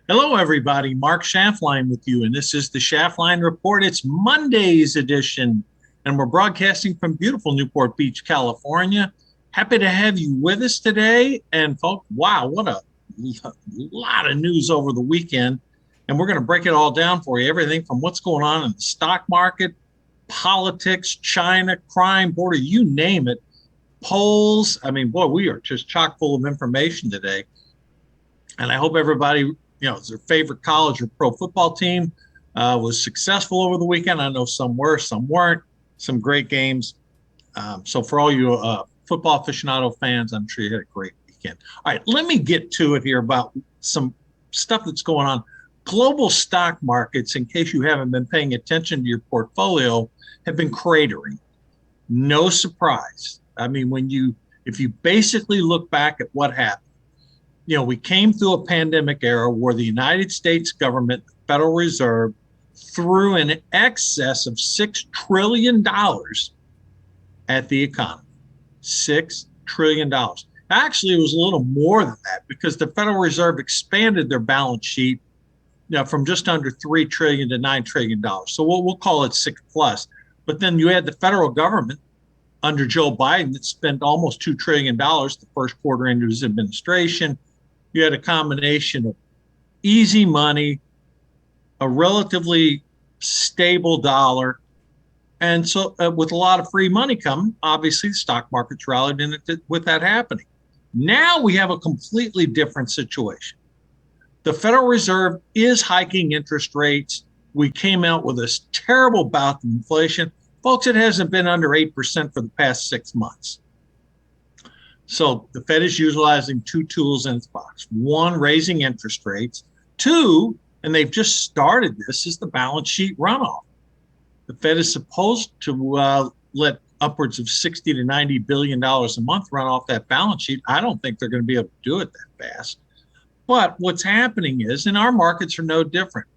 Hello, everybody. Mark Schaftlein with you, and this is the Schaftlein Report. It's Monday's edition, and we're broadcasting from beautiful Newport Beach, California. Happy to have you with us today. And folks, wow, what a lot of news over the weekend. And we're going to break it all down for you. Everything from what's going on in the stock market, politics, China, crime, border, you name it. Polls. I mean, boy, we are just chock full of information today. And I hope everybody, their favorite college or pro football team was successful over the weekend. I know some were, some weren't. Some great games. So for all you football aficionado fans, I'm sure you had a great weekend. All right, let me get to it here about some stuff that's going on. Global stock markets, in case you haven't been paying attention to your portfolio, have been cratering. No surprise. I mean, if you basically look back at what happened, we came through a pandemic era where the United States government, the Federal Reserve, threw in excess of $6 trillion at the economy. $6 trillion. Actually, it was a little more than that because the Federal Reserve expanded their balance sheet from just under $3 trillion to $9 trillion. So we'll call it 6 plus. But then you had the federal government under Joe Biden that spent almost $2 trillion the first quarter into his administration. You had a combination of easy money, a relatively stable dollar, and so with a lot of free money coming, obviously the stock market's rallied in it with that happening. Now we have a completely different situation. The Federal Reserve is hiking interest rates. We came out with this terrible bout of inflation. Folks, it hasn't been under 8% for the past 6 months. So the Fed is utilizing two tools in its box. One, raising interest rates. Two, and they've just started this, is the balance sheet runoff. The Fed is supposed to let upwards of $60 to $90 billion a month run off that balance sheet. I don't think they're going to be able to do it that fast. But what's happening is, and our markets are no different.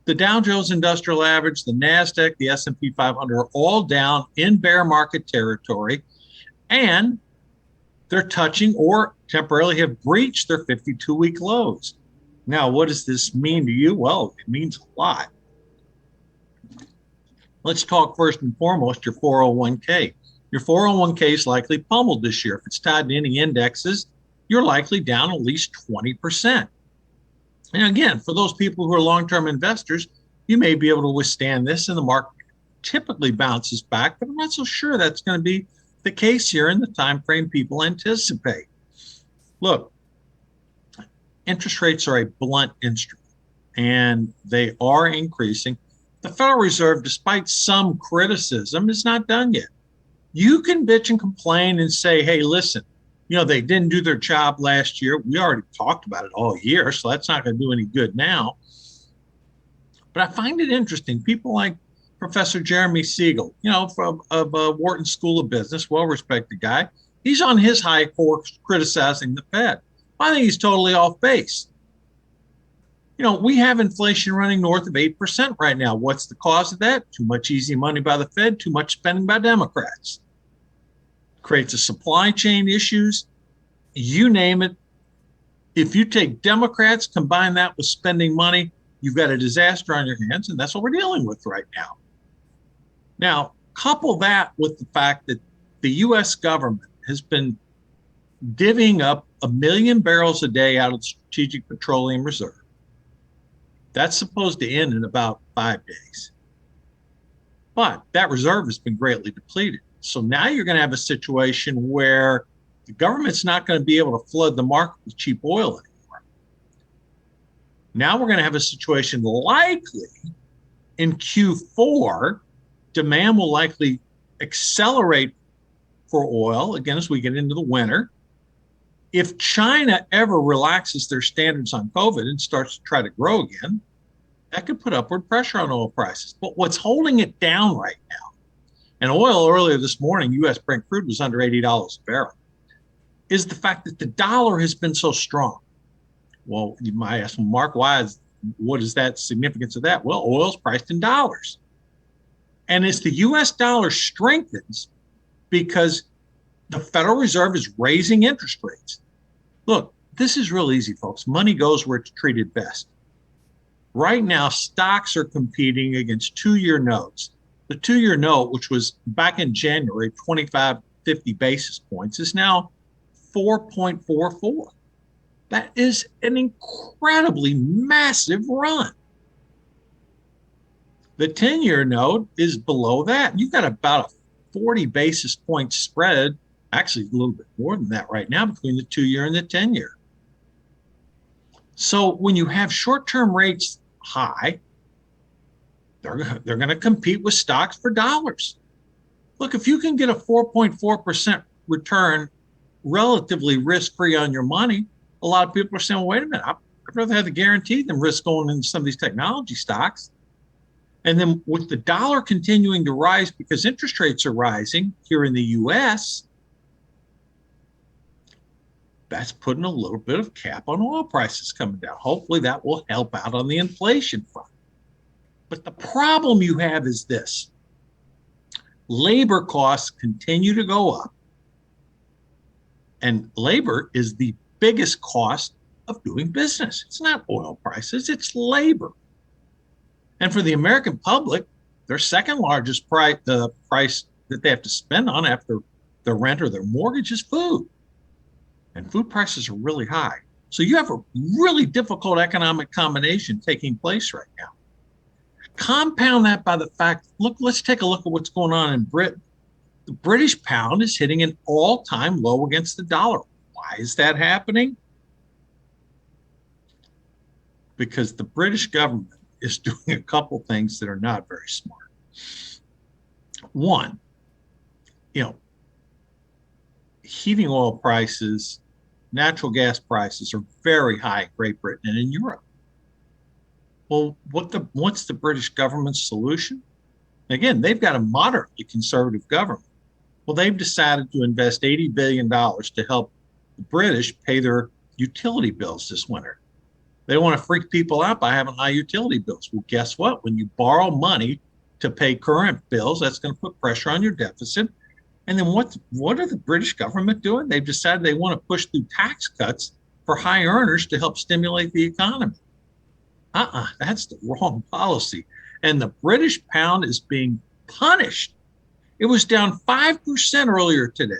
The Dow Jones Industrial Average, the NASDAQ, the S&P 500 are all down in bear market territory, and they're touching or temporarily have breached their 52-week lows. Now, what does this mean to you? Well, it means a lot. Let's talk first and foremost your 401k. Your 401k is likely pummeled this year. If it's tied to any indexes, you're likely down at least 20%. And again, for those people who are long-term investors, you may be able to withstand this, and the market typically bounces back, but I'm not so sure that's going to be the case here in the time frame people anticipate. Look, interest rates are a blunt instrument, and they are increasing. The Federal Reserve, despite some criticism, is not done yet. You can bitch and complain and say, hey, listen, they didn't do their job last year. We already talked about it all year, so that's not going to do any good now. But I find it interesting. People like Professor Jeremy Siegel, from Wharton School of Business, well-respected guy. He's on his high horse criticizing the Fed. I think he's totally off base. We have inflation running north of 8% right now. What's the cause of that? Too much easy money by the Fed, too much spending by Democrats. Creates a supply chain issues, you name it. If you take Democrats, combine that with spending money, you've got a disaster on your hands, and that's what we're dealing with right now. Now, couple that with the fact that the U.S. government has been divvying up 1 million barrels a day out of the Strategic Petroleum Reserve. That's supposed to end in about 5 days. But that reserve has been greatly depleted. So now you're going to have a situation where the government's not going to be able to flood the market with cheap oil anymore. Now we're going to have a situation likely in Q4, demand will likely accelerate for oil, again, as we get into the winter. If China ever relaxes their standards on COVID and starts to try to grow again, that could put upward pressure on oil prices. But what's holding it down right now, and oil earlier this morning, U.S. Brent crude was under $80 a barrel, is the fact that the dollar has been so strong. Well, you might ask, well, Mark, what is that significance of that? Well, oil's priced in dollars. And as the U.S. dollar strengthens, because the Federal Reserve is raising interest rates. Look, this is real easy, folks. Money goes where it's treated best. Right now, stocks are competing against 2-year notes. The 2-year note, which was back in January, 25, 50 basis points, is now 4.44. That is an incredibly massive run. The 10-year note is below that. You've got about a 40 basis point spread, actually a little bit more than that right now, between the 2-year and the 10-year. So when you have short-term rates high, they're going to compete with stocks for dollars. Look, if you can get a 4.4% return relatively risk-free on your money, a lot of people are saying, well, wait a minute, I'd rather have the guarantee than risk going into some of these technology stocks. And then with the dollar continuing to rise because interest rates are rising here in the U.S., that's putting a little bit of cap on oil prices coming down. Hopefully that will help out on the inflation front. But the problem you have is this. Labor costs continue to go up. And labor is the biggest cost of doing business. It's not oil prices, it's labor. And for the American public, their second largest price that they have to spend on after their rent or their mortgage is food. And food prices are really high. So you have a really difficult economic combination taking place right now. Compound that by the fact, look, let's take a look at what's going on in Britain. The British pound is hitting an all-time low against the dollar. Why is that happening? Because the British government is doing a couple things that are not very smart. One, heating oil prices, natural gas prices are very high in Great Britain and in Europe. Well, what's the British government's solution? Again, they've got a moderately conservative government. Well, they've decided to invest $80 billion to help the British pay their utility bills this winter. They want to freak people out by having high utility bills. Well, guess what? When you borrow money to pay current bills, that's going to put pressure on your deficit. And then what are the British government doing? They've decided they want to push through tax cuts for high earners to help stimulate the economy. That's the wrong policy. And the British pound is being punished. It was down 5% earlier today,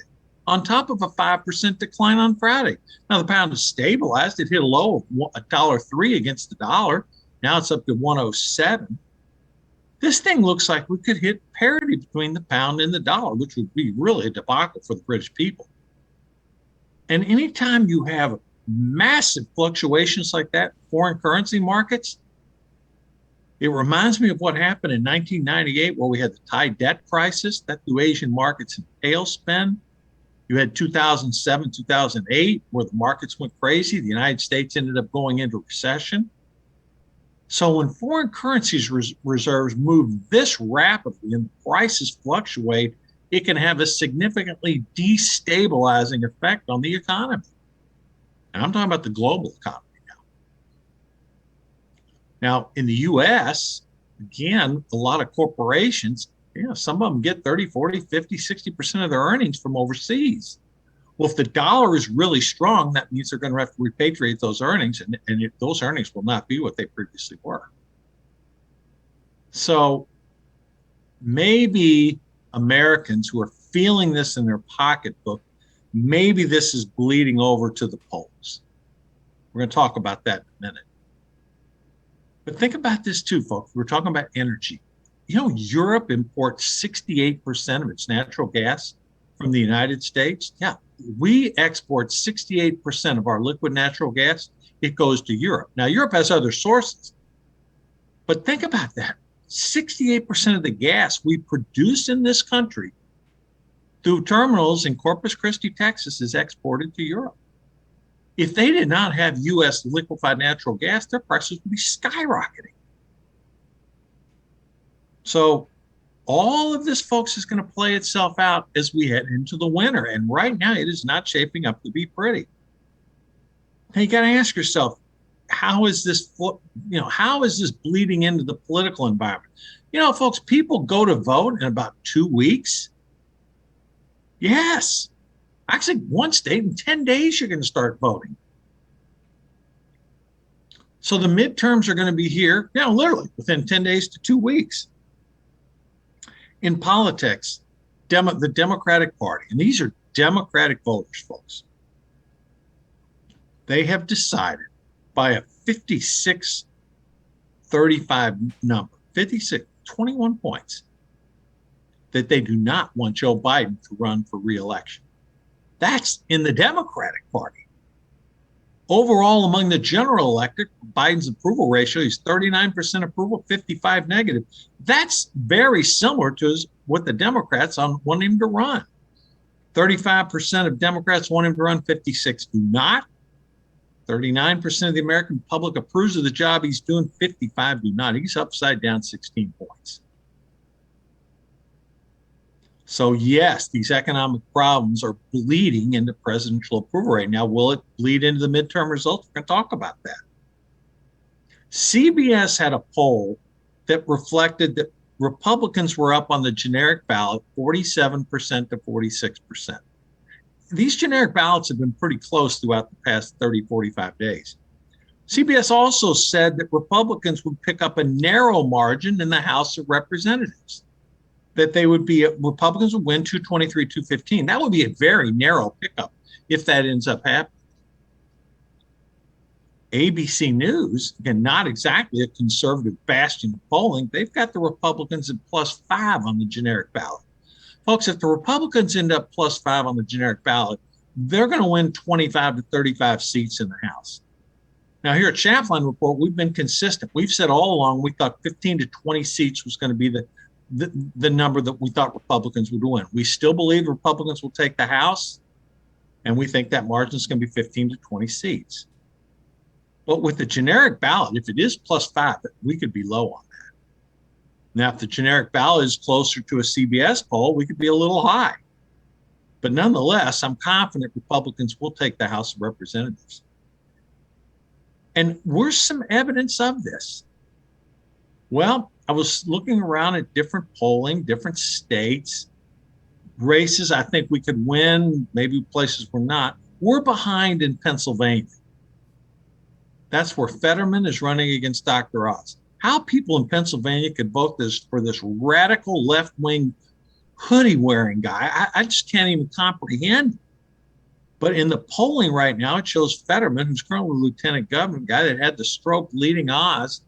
on top of a 5% decline on Friday. Now the pound has stabilized. It hit a low of $1.03 against the dollar. Now it's up to 107. This thing looks like we could hit parity between the pound and the dollar, which would be really a debacle for the British people. And anytime you have massive fluctuations like that in foreign currency markets, it reminds me of what happened in 1998, where we had the Thai debt crisis that threw Asian markets in tailspin. You had 2007, 2008, where the markets went crazy. The United States ended up going into recession. So when foreign currencies reserves move this rapidly and prices fluctuate, it can have a significantly destabilizing effect on the economy. And I'm talking about the global economy now. Now, in the U.S., again, a lot of corporations, some of them get 30, 40, 50, 60% of their earnings from overseas. Well, if the dollar is really strong, that means they're going to have to repatriate those earnings, and those earnings will not be what they previously were. So maybe Americans who are feeling this in their pocketbook, maybe this is bleeding over to the polls. We're going to talk about that in a minute. But think about this too, folks. We're talking about energy. Europe imports 68% of its natural gas from the United States. Yeah, we export 68% of our liquid natural gas. It goes to Europe. Now, Europe has other sources. But think about that. 68% of the gas we produce in this country through terminals in Corpus Christi, Texas, is exported to Europe. If they did not have U.S. liquefied natural gas, their prices would be skyrocketing. So all of this, folks, is going to play itself out as we head into the winter. And right now, it is not shaping up to be pretty. Now, you got to ask yourself, how is this bleeding into the political environment? Folks, people go to vote in about 2 weeks. Yes. Actually, one state in 10 days, you're going to start voting. So the midterms are going to be here, literally within 10 days to 2 weeks. In politics, the Democratic Party, and these are Democratic voters, folks, they have decided by a 56-35 number, 56, 21 points, that they do not want Joe Biden to run for re-election. That's in the Democratic Party. Overall, among the general electorate, Biden's approval ratio is 39% approval, 55 negative. That's very similar to what the Democrats want him to run. 35% of Democrats want him to run, 56 do not. 39% of the American public approves of the job he's doing, 55 do not. He's upside down 16 points. So yes, these economic problems are bleeding into presidential approval right now. Will it bleed into the midterm results? We're going to talk about that. CBS had a poll that reflected that Republicans were up on the generic ballot 47% to 46%. These generic ballots have been pretty close throughout the past 30, 45 days. CBS also said that Republicans would pick up a narrow margin in the House of Representatives, that Republicans would win 223, 215. That would be a very narrow pickup if that ends up happening. ABC News, again, not exactly a conservative bastion of polling, they've got the Republicans at +5 on the generic ballot. Folks, if the Republicans end up +5 on the generic ballot, they're going to win 25 to 35 seats in the House. Now, here at Schaftlein Report, we've been consistent. We've said all along we thought 15 to 20 seats was going to be the number that we thought Republicans would win. We still believe Republicans will take the House, and we think that margin is going to be 15 to 20 seats. But with the generic ballot, if it is +5, we could be low on that. Now, if the generic ballot is closer to a CBS poll, we could be a little high. But nonetheless, I'm confident Republicans will take the House of Representatives. And where's some evidence of this? Well, I was looking around at different polling, different states, races I think we could win, maybe places we're not. We're behind in Pennsylvania. That's where Fetterman is running against Dr. Oz. How people in Pennsylvania could vote for this radical left-wing hoodie-wearing guy, I just can't even comprehend. But in the polling right now, it shows Fetterman, who's currently lieutenant governor, guy that had the stroke, leading Oz.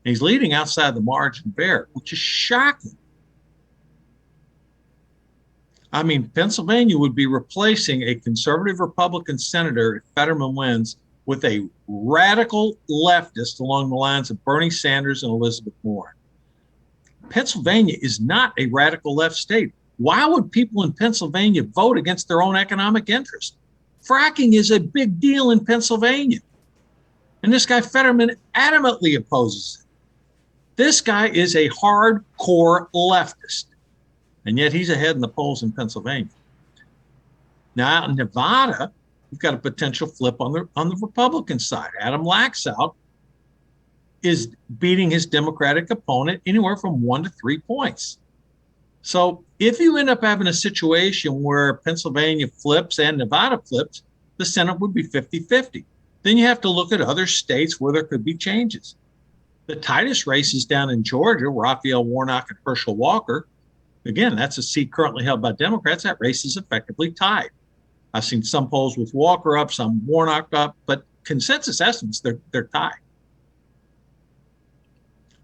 And he's leading outside the margin bare, which is shocking. I mean, Pennsylvania would be replacing a conservative Republican senator if Fetterman wins with a radical leftist along the lines of Bernie Sanders and Elizabeth Warren. Pennsylvania is not a radical left state. Why would people in Pennsylvania vote against their own economic interest? Fracking is a big deal in Pennsylvania. And this guy Fetterman adamantly opposes it. This guy is a hardcore leftist. And yet he's ahead in the polls in Pennsylvania. Now, out in Nevada, we've got a potential flip on the Republican side. Adam Laxalt is beating his Democratic opponent anywhere from 1 to 3 points. So if you end up having a situation where Pennsylvania flips and Nevada flips, the Senate would be 50-50. Then you have to look at other states where there could be changes. The tightest race is down in Georgia, Raphael Warnock and Herschel Walker. Again, that's a seat currently held by Democrats. That race is effectively tied. I've seen some polls with Walker up, some Warnock up, but consensus estimates, they're tied.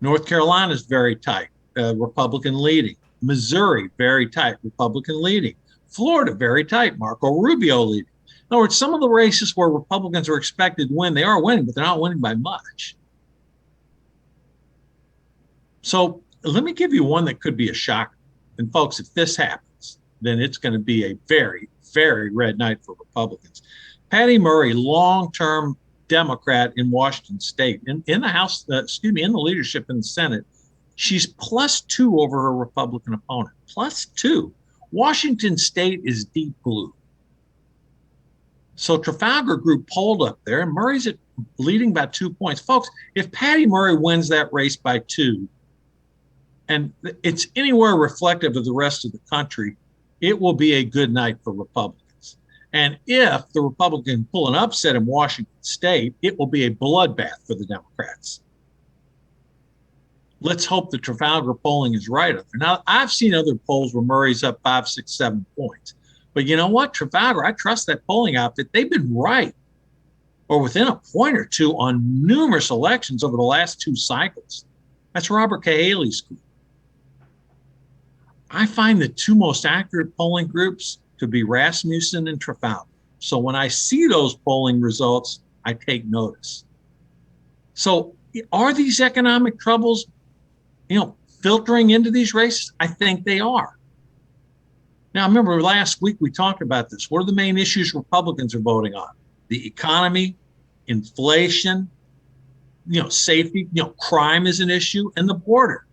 North Carolina is very tight, Republican leading. Missouri, very tight, Republican leading. Florida, very tight, Marco Rubio leading. In other words, some of the races where Republicans are expected to win, they are winning, but they're not winning by much. So let me give you one that could be a shocker. And folks, if this happens, then it's going to be a very, very red night for Republicans. Patty Murray, long-term Democrat in Washington State, in the House, in the leadership in the Senate, she's +2 over her Republican opponent. +2. Washington State is deep blue. So Trafalgar Group polled up there, and Murray's leading by 2 points. Folks, if Patty Murray wins that race by 2, and it's anywhere reflective of the rest of the country, it will be a good night for Republicans. And if the Republicans pull an upset in Washington State, it will be a bloodbath for the Democrats. Let's hope the Trafalgar polling is right. Now, I've seen other polls where Murray's up 5, 6, 7 points. But you know what? Trafalgar, I trust that polling outfit. They've been right or within a point or two on numerous elections over the last 2 cycles. That's Robert Cahaley's group. I find the 2 most accurate polling groups to be Rasmussen and Trafalgar. So when I see those polling results, I take notice. So are these economic troubles, filtering into these races? I think they are. Now, remember last week we talked about this. What are the main issues Republicans are voting on? The economy, inflation, safety, crime is an issue, and the border.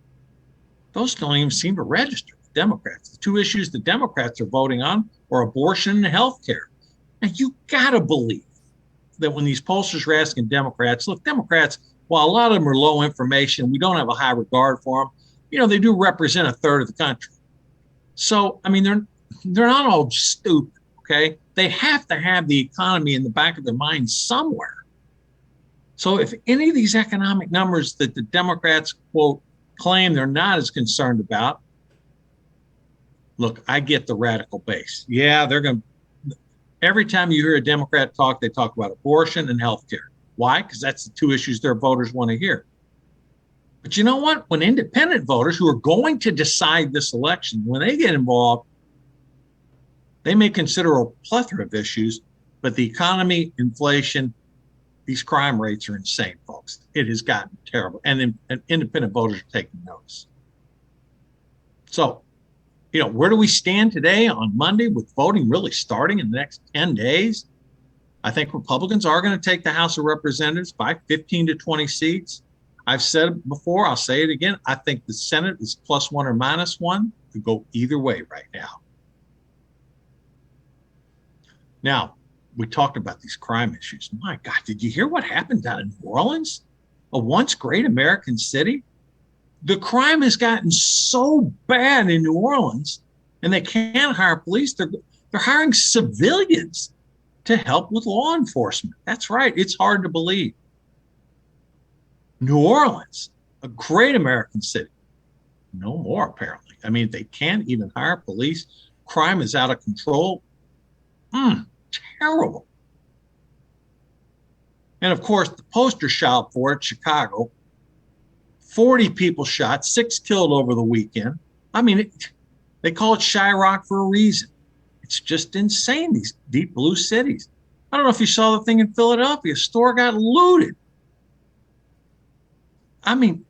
Those don't even seem to register with Democrats. The 2 issues the Democrats are voting on are abortion and health care. Now, you got to believe that when these pollsters are asking Democrats, look, Democrats, while a lot of them are low information, we don't have a high regard for them, they do represent a third of the country. So, I mean, they're not all stupid, okay? They have to have the economy in the back of their mind somewhere. So if any of these economic numbers that the Democrats, quote, claim they're not as concerned about, look, I get the radical base. Yeah, they're going to, every time you hear a Democrat talk, they talk about abortion and health care. Why? Because that's the 2 issues their voters want to hear. But you know what? When independent voters who are going to decide this election, when they get involved, they may consider a plethora of issues, but the economy, inflation, these crime rates are insane, folks. It has gotten terrible. And independent voters are taking notice. So, where do we stand today on Monday with voting really starting in the next 10 days? I think Republicans are going to take the House of Representatives by 15 to 20 seats. I've said it before, I'll say it again. I think the Senate is +1 or -1. Could go either way right now. Now, we talked about these crime issues. My God, did you hear what happened down in New Orleans? A once great American city? The crime has gotten so bad in New Orleans, and they can't hire police. They're hiring civilians to help with law enforcement. That's right. It's hard to believe. New Orleans, a great American city. No more, apparently. I mean, they can't even hire police. Crime is out of control. Terrible. And of course, the poster child for it, Chicago, 40 people shot, 6 killed over the weekend. I mean, they call it Chirac for a reason. It's just insane, these deep blue cities. I don't know if you saw the thing in Philadelphia. A store got looted. I mean,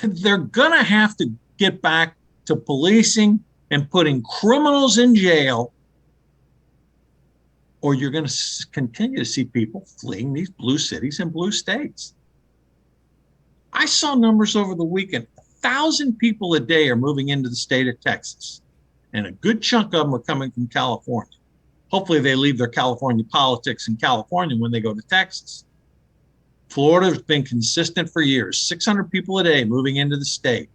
they're going to have to get back to policing and putting criminals in jail, or you're going to continue to see people fleeing these blue cities and blue states. I saw numbers over the weekend. 1,000 people a day are moving into the state of Texas, and a good chunk of them are coming from California. Hopefully they leave their California politics in California when they go to Texas. Florida's been consistent for years, 600 people a day moving into the state.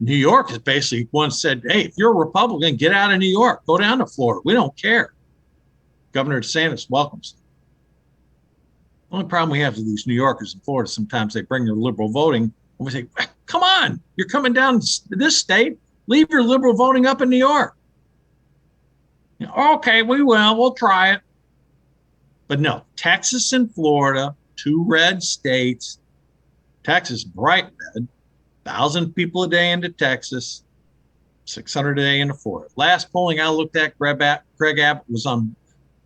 New York has basically once said, hey, if you're a Republican, get out of New York, go down to Florida. We don't care. Governor DeSantis welcomes them. The only problem we have with these New Yorkers in Florida, sometimes they bring their liberal voting, and we say, come on, you're coming down to this state, leave your liberal voting up in New York. Okay, we will, we'll try it. But no, Texas and Florida, 2 red states, Texas bright red, 1,000 people a day into Texas, 600 a day into Florida. Last polling I looked at, Greg Abbott was on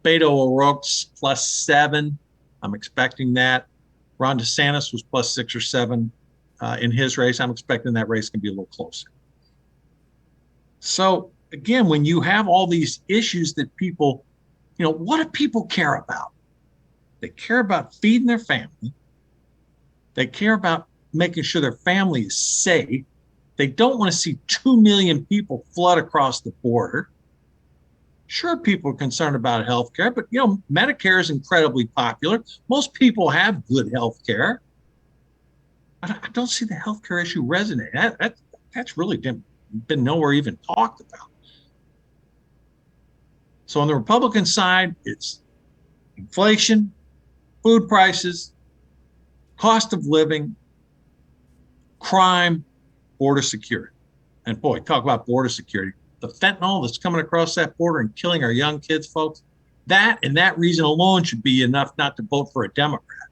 Beto O'Rourke's +7. I'm expecting that. Ron DeSantis was +6 or 7 in his race. I'm expecting that race can be a little closer. So again, when you have all these issues that people, what do people care about? They care about feeding their family. They care about making sure their family is safe. They don't want to see 2 million people flood across the border. Sure, people are concerned about health care, but Medicare is incredibly popular. Most people have good health care. I don't see the health care issue resonating. That's really been nowhere even talked about. So on the Republican side, it's inflation, food prices, cost of living, crime, border security. And boy, talk about border security. The fentanyl that's coming across that border and killing our young kids, folks, that and that reason alone should be enough not to vote for a Democrat.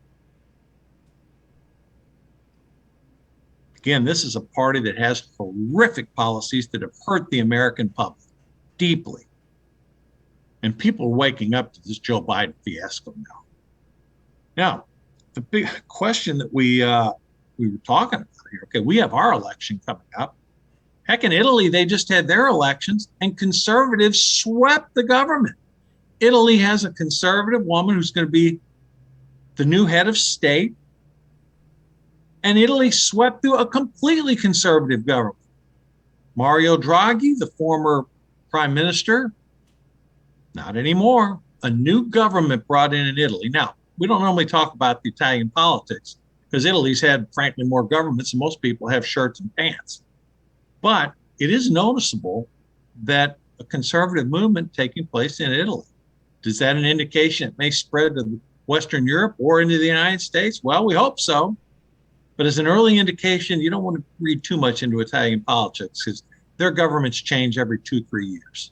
Again, this is a party that has horrific policies that have hurt the American public deeply. And people are waking up to this Joe Biden fiasco now. Now, the big question that we were talking about here, okay, we have our election coming up. Heck, in Italy, they just had their elections and conservatives swept the government. Italy has a conservative woman who's going to be the new head of state. And Italy swept through a completely conservative government. Mario Draghi, the former prime minister, not anymore. A new government brought in Italy. Now, we don't normally talk about the Italian politics because Italy's had, frankly, more governments than most people have shirts and pants. But it is noticeable that a conservative movement taking place in Italy. Is that an indication it may spread to Western Europe or into the United States? Well, we hope so. But as an early indication, you don't want to read too much into Italian politics because their governments change every 2-3 years,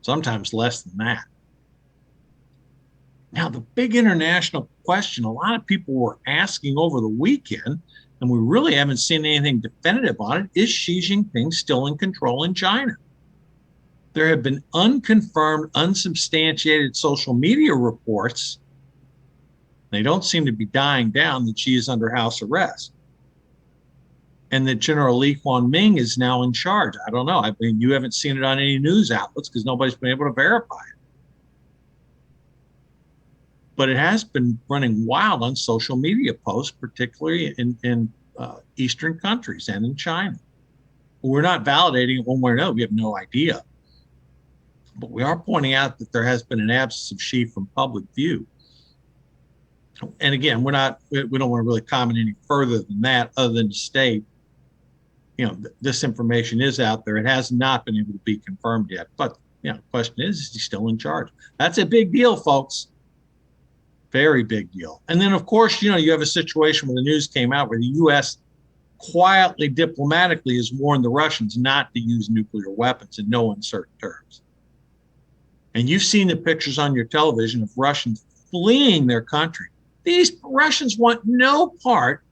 sometimes less than that. Now, the big international question a lot of people were asking over the weekend, and we really haven't seen anything definitive on it, is Xi Jinping still in control in China? There have been unconfirmed, unsubstantiated social media reports. They don't seem to be dying down that Xi is under house arrest. And that General Li Huanming is now in charge. I don't know. I mean, you haven't seen it on any news outlets because nobody's been able to verify it. But it has been running wild on social media posts, particularly in Eastern countries and in China. We're not validating it one way or another. We have no idea. But we are pointing out that there has been an absence of Xi from public view. And again, we don't want to really comment any further than that, other than to state, this information is out there. It has not been able to be confirmed yet. But, the question is he still in charge? That's a big deal, folks. Very big deal. And then, of course, you have a situation where the news came out where the U.S. quietly, diplomatically has warned the Russians not to use nuclear weapons in no uncertain terms. And you've seen the pictures on your television of Russians fleeing their country. These Russians want no part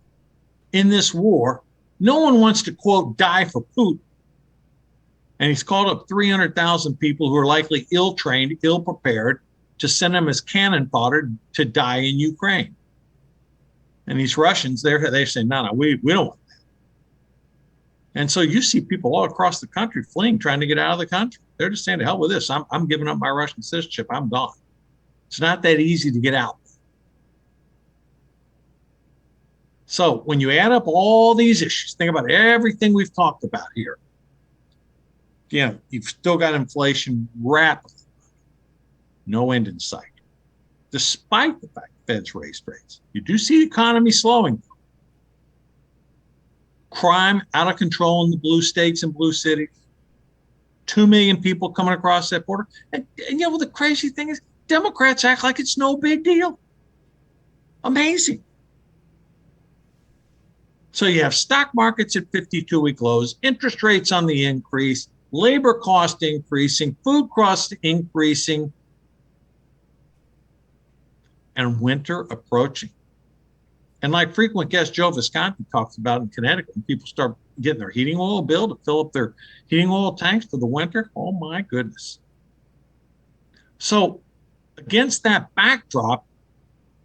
in this war. No one wants to, quote, die for Putin. And he's called up 300,000 people who are likely ill-trained, ill-prepared to send them as cannon fodder to die in Ukraine. And these Russians, they say, no, we don't want that. And so you see people all across the country fleeing, trying to get out of the country. They're just saying, to hell with this. I'm giving up my Russian citizenship. I'm gone. It's not that easy to get out. So when you add up all these issues, think about everything we've talked about here. You've still got inflation rapidly, no end in sight. Despite the fact the Fed's raised rates, you do see the economy slowing. Crime out of control in the blue states and blue cities. 2 million people coming across that border. And the crazy thing is, Democrats act like it's no big deal. Amazing. So you have stock markets at 52-week lows, interest rates on the increase, labor cost increasing, food costs increasing, and winter approaching. And like frequent guest Joe Visconti talks about in Connecticut, when people start getting their heating oil bill to fill up their heating oil tanks for the winter, oh my goodness. So against that backdrop,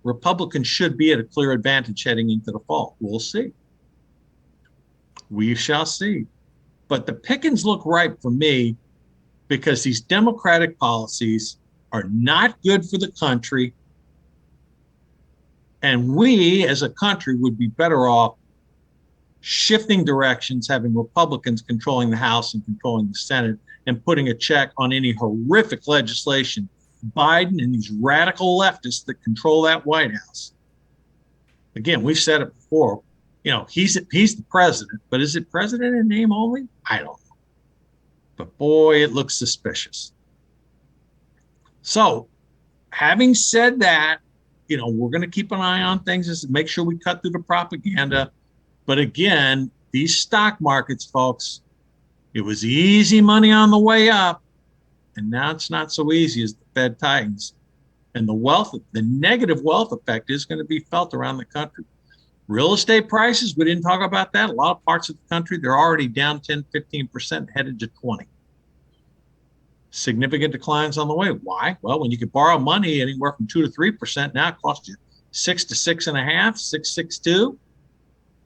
Republicans should be at a clear advantage heading into the fall. We'll see. We shall see. But the pickings look ripe for me because these Democratic policies are not good for the country. And we as a country would be better off shifting directions, having Republicans controlling the House and controlling the Senate, and putting a check on any horrific legislation Biden and these radical leftists that control that White House. Again, we've said it before. He's the president, but is it president in name only? I don't know. but boy, it looks suspicious. So, having said that, we're going to keep an eye on things to make sure we cut through the propaganda. But again, these stock markets, folks, it was easy money on the way up, and now it's not so easy as the Fed tightens. And the negative wealth effect is going to be felt around the country. Real estate prices, we didn't talk about that. A lot of parts of the country, they're already down 10, 15%, headed to 20. Significant declines on the way. Why? Well, when you could borrow money anywhere from 2 to 3%, now it costs you 6 to 6.5, 6.62.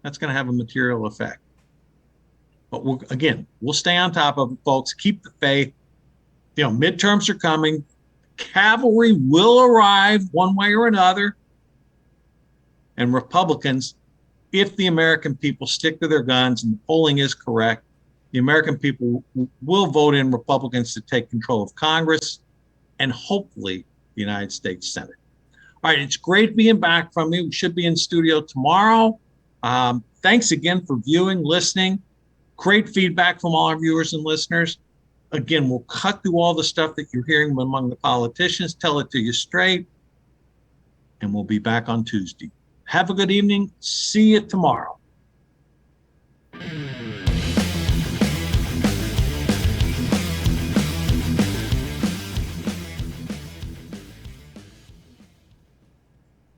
That's going to have a material effect. But we'll stay on top of it, folks. Keep the faith. Midterms are coming. Cavalry will arrive one way or another. And Republicans, if the American people stick to their guns and the polling is correct, the American people will vote in Republicans to take control of Congress and hopefully the United States Senate. All right, it's great being back from you. We should be in studio tomorrow. Thanks again for viewing, listening. Great feedback from all our viewers and listeners. Again, we'll cut through all the stuff that you're hearing among the politicians, tell it to you straight, and we'll be back on Tuesday. Have a good evening. See you tomorrow.